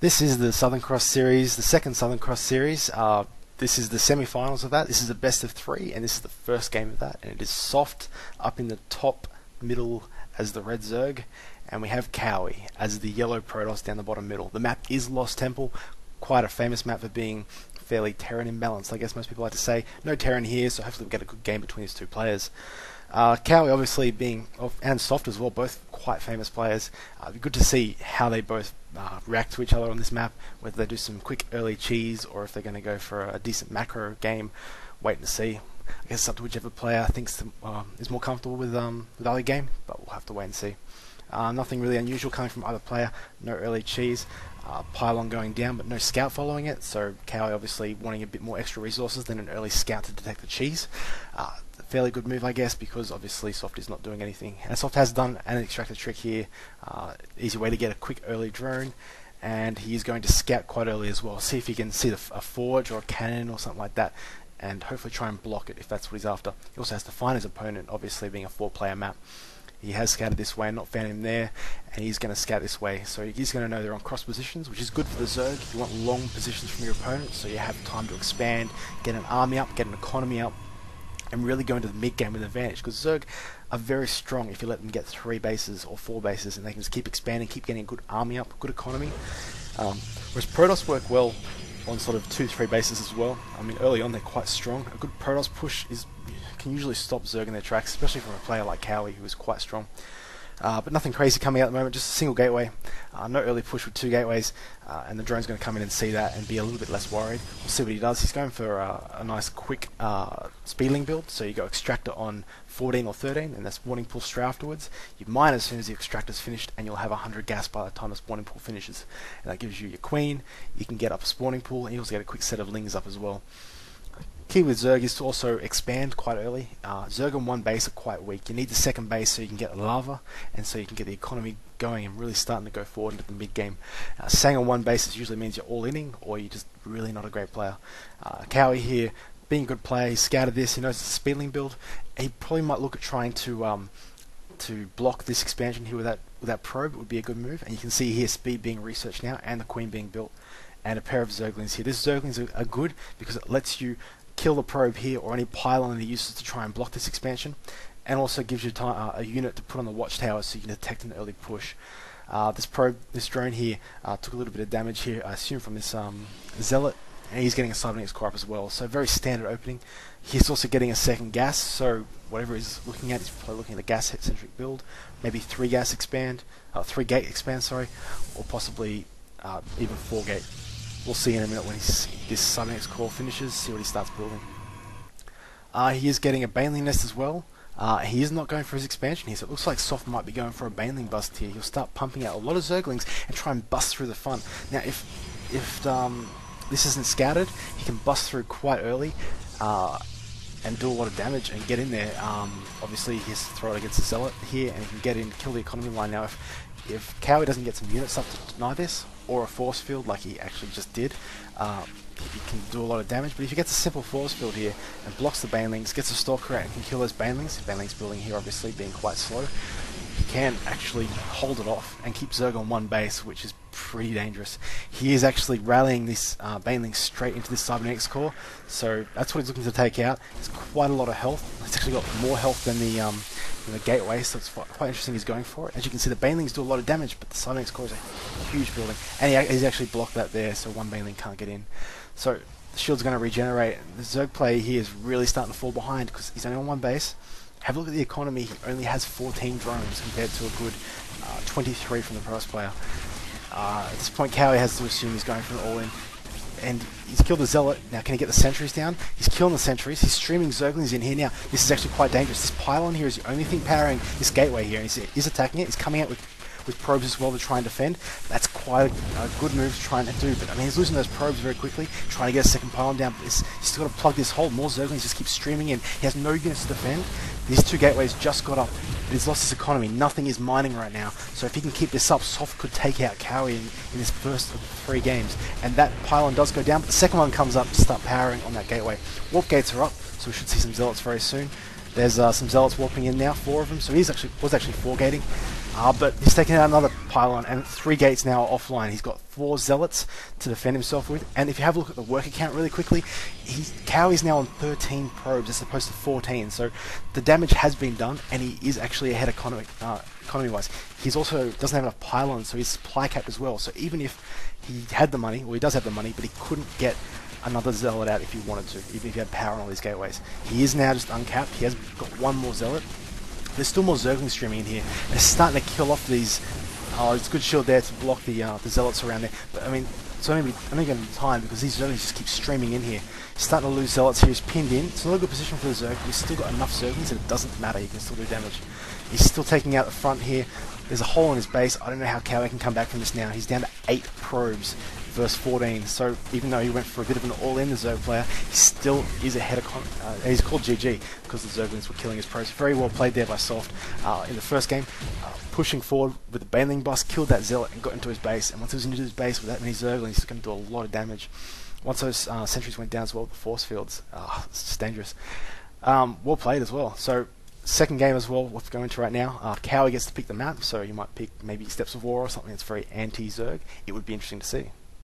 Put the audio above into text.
This is the Southern Cross Series, the second Southern Cross Series. This is the semi-finals of that. This is the best of three, and this is the first game of that. And it is soft up in the top middle as the red Zerg, and we have Kowi as the yellow Protoss down the bottom middle. The map is Lost Temple, quite a famous map for being fairly Terran imbalanced, I guess most people like to say. No Terran here, so hopefully we get a good game between these two players. Kowi obviously being, and Soft as well, both quite famous players. It'd be good to see how they both react to each other on this map, whether they do some quick early cheese or if they're going to go for a decent macro game. Wait to see. I guess it's up to whichever player thinks is more comfortable with early game, but we'll have to wait and see. Nothing really unusual coming from either player. No early cheese. Pylon going down, but no scout following it, so Kowi obviously wanting a bit more extra resources than an early scout to detect the cheese. Fairly good move, I guess, because obviously Soft is not doing anything. And Soft has done an extractor trick here. Easy way to get a quick early drone, and he is going to scout quite early as well. See if he can see a forge or a cannon or something like that, and hopefully try and block it if that's what he's after. He also has to find his opponent, obviously being a 4-player map. He has scouted this way and not found him there, and he's going to scout this way. So he's going to know they're on cross positions, which is good for the Zerg. You want long positions from your opponent, so you have time to expand, get an army up, get an economy up, and really go into the mid-game with advantage, because Zerg are very strong if you let them get 3 bases or 4 bases, and they can just keep expanding, keep getting a good army up, good economy. Whereas Protoss work well on sort of 2-3 bases as well. I mean, early on they're quite strong. A good Protoss push can usually stop Zerg in their tracks, especially from a player like Kowi, who is quite strong. But nothing crazy coming out at the moment, just a single gateway. No early push with 2 gateways, and the drone's going to come in and see that and be a little bit less worried. We'll see what he does. He's going for a nice quick speedling build, so you go extractor on 14 or 13, and that's spawning pool straight afterwards. You mine as soon as the extractor's finished, and you'll have 100 gas by the time the spawning pool finishes. And that gives you your queen, you can get up a spawning pool, and you also get a quick set of lings up as well. Key with Zerg is to also expand quite early. Zerg on one base are quite weak. You need the second base so you can get lava, and so you can get the economy going and really starting to go forward into the mid game. Staying on one base usually means you're all inning, or you're just really not a great player. Kowi here, being a good player, he scouted this, he knows it's a speedling build. He probably might look at trying to block this expansion here with that probe. It would be a good move, and you can see here speed being researched now and the queen being built, and a pair of Zerglings here. This Zerglings are good because it lets you kill the probe here or any pylon that he uses to try and block this expansion, and also gives you a unit to put on the watchtower so you can detect an early push. This drone here took a little bit of damage here, I assume from this zealot, and he's getting a cybernetics core up as well, so very standard opening. He's also getting a second gas, so whatever he's looking at, he's probably looking at a gas centric build, maybe 3 gate expand, sorry, or possibly even 4 gate. We'll see in a minute when this cybernetics core finishes, see what he starts building. He is getting a baneling nest as well. He is not going for his expansion here, so it looks like Soft might be going for a baneling bust here. He'll start pumping out a lot of Zerglings and try and bust through the front. Now, if this isn't scouted, he can bust through quite early and do a lot of damage and get in there. Obviously, he has to throw it against the zealot here, and he can get in, kill the economy line. Now, if Kowi doesn't get some units up to deny this, or a force field like he actually just did, he can do a lot of damage. But if he gets a simple force field here and blocks the banelings, gets a stalker out and can kill those banelings, banelings building here obviously being quite slow, he can actually hold it off and keep Zerg on one base, which is pretty dangerous. He is actually rallying this baneling straight into this cybernetics core, so that's what he's looking to take out. It's quite a lot of health. It's actually got more health than the gateway, so it's quite interesting he's going for it. As you can see, the banelings do a lot of damage, but the cybernetics core is a huge building, and he's actually blocked that there, so one baneling can't get in. So the shield's going to regenerate. The Zerg player here is really starting to fall behind because he's only on one base. Have a look at the economy. He only has 14 drones compared to a good 23 from the Protoss player. At this point, Kowi has to assume he's going for an all-in. And he's killed the zealot. Now, can he get the sentries down? He's killing the sentries. He's streaming Zerglings in here now. This is actually quite dangerous. This pylon here is the only thing powering this gateway here. And he's attacking it. He's coming out with probes as well to try and defend. That's quite a good move to try and do. But I mean, he's losing those probes very quickly, trying to get a second pylon down. But he's still got to plug this hole. More Zerglings just keep streaming in. He has no units to defend. These 2 gateways just got up, but he's lost his economy. Nothing is mining right now. So if he can keep this up, Soft could take out Kowi in this first of 3 games. And that pylon does go down, but the second one comes up to start powering on that gateway. Warp gates are up, so we should see some zealots very soon. There's some zealots warping in now, 4 of them. So he was actually 4 gating. But he's taken out another pylon, and 3 gates now are offline. He's got 4 zealots to defend himself with, and if you have a look at the worker count really quickly, Kowi's now on 13 probes as opposed to 14, so the damage has been done, and he is actually ahead economy-wise. He's also doesn't have enough pylons, so he's supply capped as well, so even if he had the money, well, he does have the money, but he couldn't get another zealot out if he wanted to, even if he had power on all these gateways. He is now just uncapped. He has got 1 more zealot. There's still more Zerglings streaming in here. They're starting to kill off these. Oh, it's a good shield there to block the zealots around there. But I mean, it's only getting time because these Zerglings just keep streaming in here. He's starting to lose zealots here. He's pinned in. It's not a good position for the Zerg. He's still got enough Zerglings that it doesn't matter. He can still do damage. He's still taking out the front here. There's a hole in his base. I don't know how Kowi can come back from this now. He's down to 8 probes versus 14. So even though he went for a bit of an all-in, the Zerg player, he still is ahead of... he's called GG because the Zerglings were killing his probes. Very well played there by Soft in the first game. Pushing forward with the Baneling boss, killed that Zealot and got into his base. And once he was into his base with that many Zerglings, he's going to do a lot of damage. Once those sentries went down as well, the force fields, it's just dangerous. Well played as well. So second game as well, what's going into right now, Kowi gets to pick the map, so you might pick maybe Steps of War or something that's very anti-Zerg. It would be interesting to see.